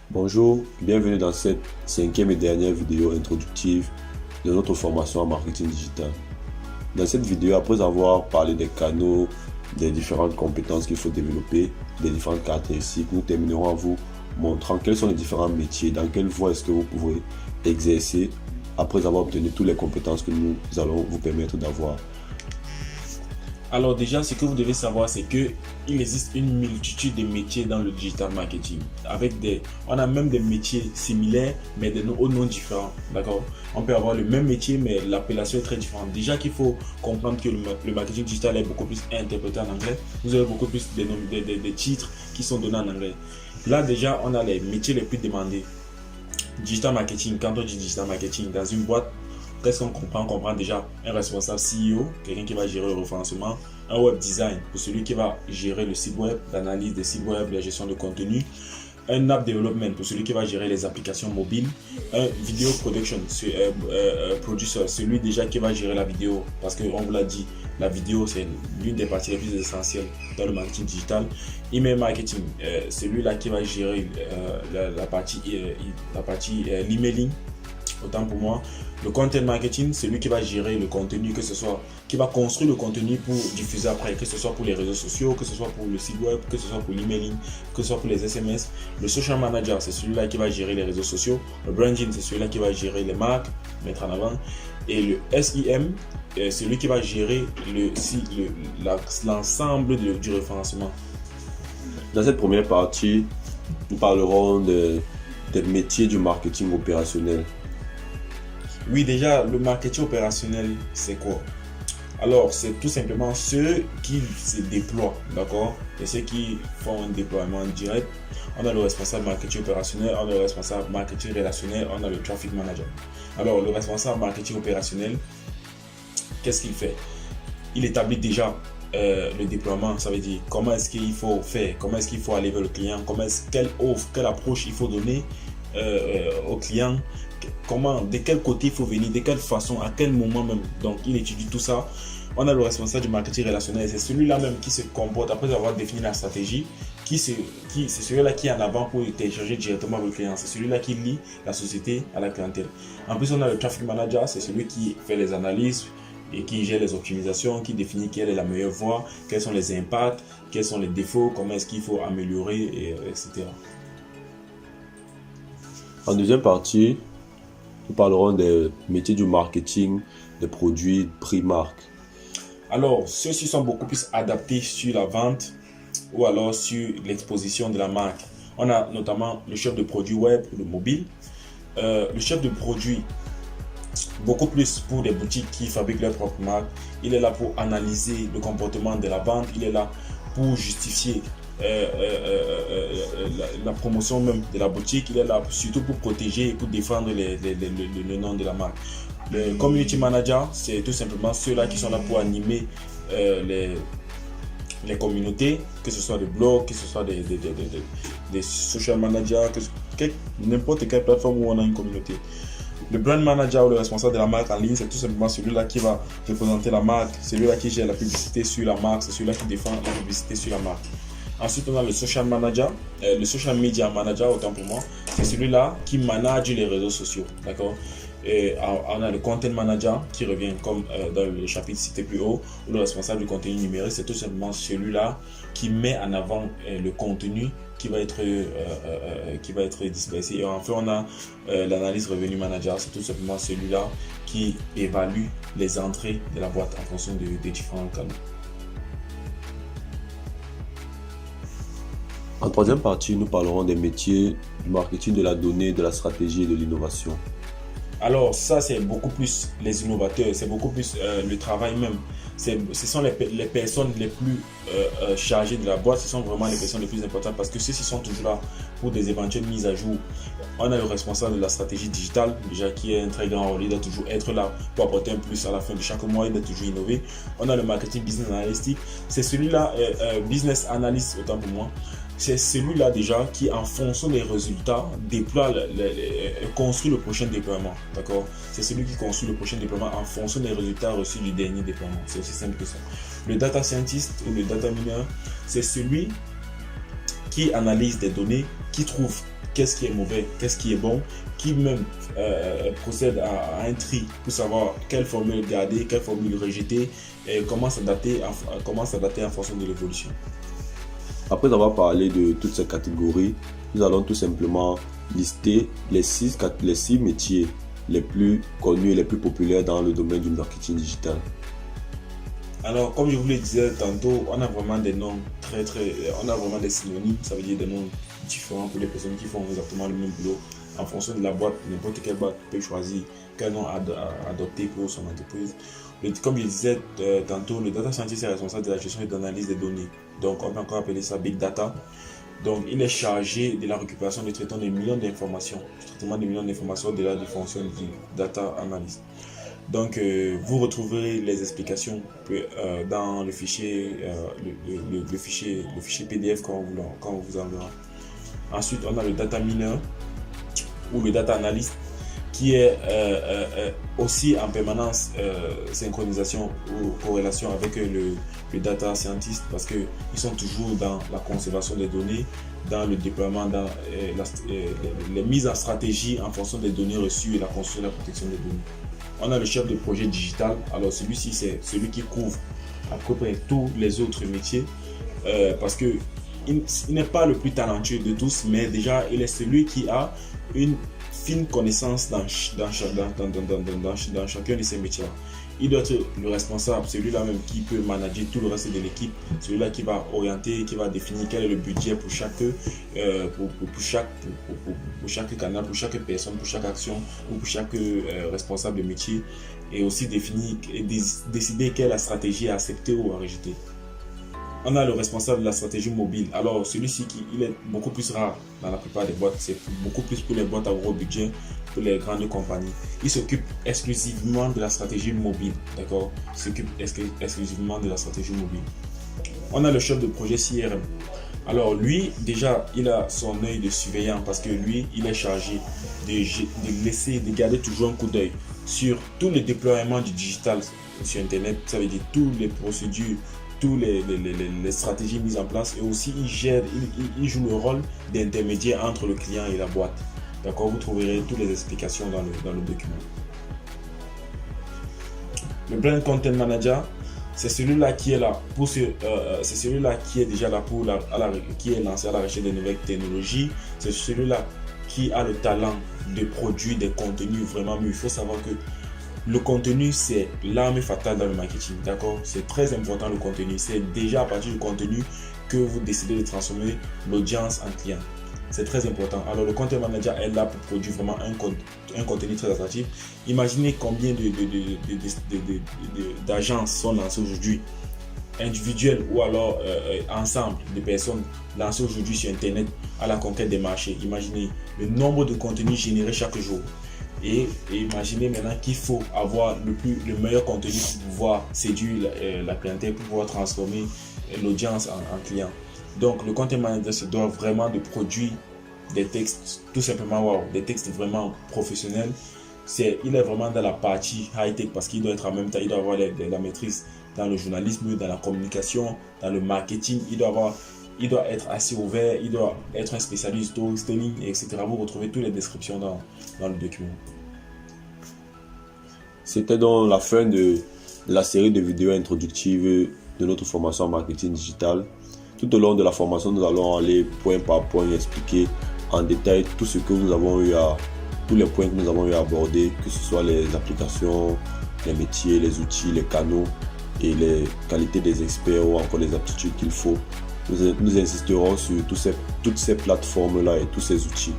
Bonjour, bienvenue dans cette cinquième et dernière vidéo introductive de notre formation en marketing digital. Dans cette vidéo, après avoir parlé des canaux, des différentes compétences qu'il faut développer, des différentes caractéristiques, nous terminerons en vous montrant quels sont les différents métiers, dans quelle voie est-ce que vous pouvez exercer après avoir obtenu toutes les compétences que nous allons vous permettre d'avoir. Alors déjà, ce que vous devez savoir, c'est que il existe une multitude de métiers dans le digital marketing. On a même des métiers similaires, mais aux noms différents. D'accord? On peut avoir le même métier, mais l'appellation est très différente. Déjà qu'il faut comprendre que le marketing digital est beaucoup plus interprété en anglais. Vous avez beaucoup plus des titres qui sont donnés en anglais. Là déjà, on a les métiers les plus demandés. Digital marketing, quand on dit digital marketing, dans une boîte, qu'est-ce qu'on comprend? On comprend déjà un responsable CEO, quelqu'un qui va gérer le référencement, un web design pour celui qui va gérer le site web, l'analyse des sites web, la gestion de contenu, un app development pour celui qui va gérer les applications mobiles, un video production producer, celui déjà qui va gérer la vidéo, parce qu'on vous l'a dit, la vidéo c'est l'une des parties les plus essentielles dans le marketing digital. Email marketing, celui-là qui va gérer la partie l'emailing. Autant pour moi, le content marketing, c'est lui qui va gérer le contenu, qui va construire le contenu pour diffuser après, que ce soit pour les réseaux sociaux, que ce soit pour le site web, que ce soit pour l'emailing, que ce soit pour les SMS. Le social manager, c'est celui-là qui va gérer les réseaux sociaux. Le branding, c'est celui-là qui va gérer les marques, mettre en avant. Et le SEM, c'est lui qui va gérer l'ensemble du référencement. Dans cette première partie, nous parlerons des métiers du marketing opérationnel. Oui, déjà, le marketing opérationnel, c'est quoi? Alors, c'est tout simplement ceux qui se déploient, d'accord? Et ceux qui font un déploiement direct. On a le responsable marketing opérationnel, on a le responsable marketing relationnel, on a le traffic manager. Alors, le responsable marketing opérationnel, qu'est-ce qu'il fait? Il établit déjà le déploiement, ça veut dire comment est-ce qu'il faut faire, comment est-ce qu'il faut aller vers le client, quelle offre, quelle approche il faut donner au client, de quel côté il faut venir, de quelle façon, à quel moment même. Donc il étudie tout ça. On a le responsable du marketing relationnel, c'est celui-là même qui se comporte après avoir défini la stratégie, c'est celui-là qui est en avant pour télécharger directement avec le client, c'est celui-là qui lie la société à la clientèle. En plus, on a le traffic manager, c'est celui qui fait les analyses et qui gère les optimisations, qui définit quelle est la meilleure voie, quels sont les impacts, quels sont les défauts, comment est-ce qu'il faut améliorer, etc. En deuxième partie, nous parlerons des métiers du marketing, des produits prix marque. Alors, ceux-ci sont beaucoup plus adaptés sur la vente ou alors sur l'exposition de la marque. On a notamment le chef de produit web, le mobile. Le chef de produit, beaucoup plus pour des boutiques qui fabriquent leur propre marque. Il est là pour analyser le comportement de la vente. Il est là pour justifier la promotion même de la boutique. Il est là surtout pour protéger et pour défendre le nom de la marque. Le community manager, c'est tout simplement ceux-là qui sont là pour animer les communautés, que ce soit des blogs, que ce soit des social managers, n'importe quelle plateforme où on a une communauté. Le brand manager ou le responsable de la marque en ligne, c'est tout simplement celui-là qui va représenter la marque, celui-là qui gère la publicité sur la marque, c'est celui-là qui défend la publicité sur la marque. Ensuite, on a le social manager, le social media manager, autant pour moi, c'est celui-là qui manage les réseaux sociaux, d'accord? Et on a le content manager qui revient comme dans le chapitre cité plus haut, où le responsable du contenu numérique, c'est tout simplement celui-là qui met en avant le contenu qui va être dispersé. Et enfin, on a l'analyse revenu manager, c'est tout simplement celui-là qui évalue les entrées de la boîte en fonction des différents canaux. En troisième partie, nous parlerons des métiers du marketing de la donnée, de la stratégie et de l'innovation. Alors ça, c'est beaucoup plus les innovateurs, c'est beaucoup plus le travail même. Ce sont les personnes les plus chargées de la boîte, ce sont vraiment les personnes les plus importantes parce que ceux-ci sont toujours là pour des éventuelles mises à jour. On a le responsable de la stratégie digitale, déjà qui est un très grand rôle, il doit toujours être là pour apporter un plus à la fin de chaque mois, il doit toujours innover. On a le marketing business analytic, c'est celui-là, business analyst autant pour moi. C'est celui-là déjà qui, en fonction des résultats, construit le prochain déploiement. D'accord? C'est celui qui construit le prochain déploiement en fonction des résultats reçus du dernier déploiement. C'est aussi simple que ça. Le data scientist ou le data miner, c'est celui qui analyse des données, qui trouve qu'est-ce qui est mauvais, qu'est-ce qui est bon, qui même procède à un tri pour savoir quelle formule garder, quelle formule rejeter et comment s'adapter en fonction de l'évolution. Après avoir parlé de toutes ces catégories, nous allons tout simplement lister les 6 métiers les plus connus et les plus populaires dans le domaine du marketing digital. Alors, comme je vous le disais tantôt, on a vraiment des noms on a vraiment des synonymes, ça veut dire des noms différents pour les personnes qui font exactement le même boulot. En fonction de la boîte, n'importe quelle boîte peut choisir quel nom adopter pour son entreprise. Comme je disais tantôt, le data scientist est responsable de la gestion et de l'analyse des données. Donc, on peut encore appeler ça Big Data. Donc, il est chargé de la récupération et du traitement de millions d'informations. Traitement de millions d'informations de la fonction du data analyst. Donc, vous retrouverez les explications dans le fichier, le fichier PDF quand on vous enverra. Ensuite, on a le data miner ou le data analyst qui est aussi en permanence synchronisation ou corrélation avec le data scientist parce qu'ils sont toujours dans la conservation des données, dans le déploiement, dans les mises en stratégie en fonction des données reçues et la construction et la protection des données. On a le chef de projet digital. Alors celui-ci, c'est celui qui couvre à peu près tous les autres métiers parce que il n'est pas le plus talentueux de tous, mais déjà il est celui qui a une fine connaissance dans chacun de ces métiers. Il doit être le responsable, celui-là même qui peut manager tout le reste de l'équipe, celui-là qui va orienter, qui va définir quel est le budget pour chaque canal, pour chaque personne, pour chaque action ou pour chaque responsable de métier, et aussi définir et décider quelle est la stratégie à accepter ou à rejeter. On a le responsable de la stratégie mobile. Alors celui-ci, il est beaucoup plus rare dans la plupart des boîtes. C'est beaucoup plus pour les boîtes à gros budget, pour les grandes compagnies. Il s'occupe exclusivement de la stratégie mobile. D'accord? Il s'occupe exclusivement de la stratégie mobile. On a le chef de projet CRM. Alors lui, déjà, il a son œil de surveillant parce que lui, il est chargé de garder toujours un coup d'œil sur tous les déploiements du digital sur Internet. Ça veut dire toutes les procédures, toutes les stratégies mises en place, et aussi il joue le rôle d'intermédiaire entre le client et la boîte. D'accord, vous trouverez toutes les explications dans le document. Le Brand Content Manager, c'est celui-là qui est là pour c'est celui-là qui est déjà là qui est lancé à la recherche des nouvelles technologies. C'est celui-là qui a le talent de produire des contenus vraiment mieux. Il faut savoir que le contenu, c'est l'arme fatale dans le marketing, d'accord? C'est très important le contenu. C'est déjà à partir du contenu que vous décidez de transformer l'audience en client. C'est très important. Alors, le content manager est là pour produire vraiment un contenu très attractif. Imaginez combien d'agences sont lancées aujourd'hui, individuelles ou alors ensemble de personnes lancées aujourd'hui sur Internet à la conquête des marchés. Imaginez le nombre de contenus générés chaque jour. Et imaginez maintenant qu'il faut avoir le meilleur contenu pour pouvoir séduire la clientèle, pour pouvoir transformer l'audience en client. Donc le content manager se doit vraiment de produire des textes tout simplement des textes vraiment professionnels. Il est vraiment dans la partie high-tech parce qu'il doit être en même temps, il doit avoir la maîtrise dans le journalisme, dans la communication, dans le marketing. Il doit être assez ouvert, il doit être un spécialiste storytelling, etc. Vous retrouvez toutes les descriptions dans le document. C'était donc la fin de la série de vidéos introductives de notre formation en marketing digital. Tout au long de la formation, nous allons aller point par point expliquer en détail tout ce que nous avons eu tous les points que nous avons eu à aborder, que ce soit les applications, les métiers, les outils, les canaux et les qualités des experts ou encore les aptitudes qu'il faut. Nous insisterons sur toutes ces plateformes-là et tous ces outils.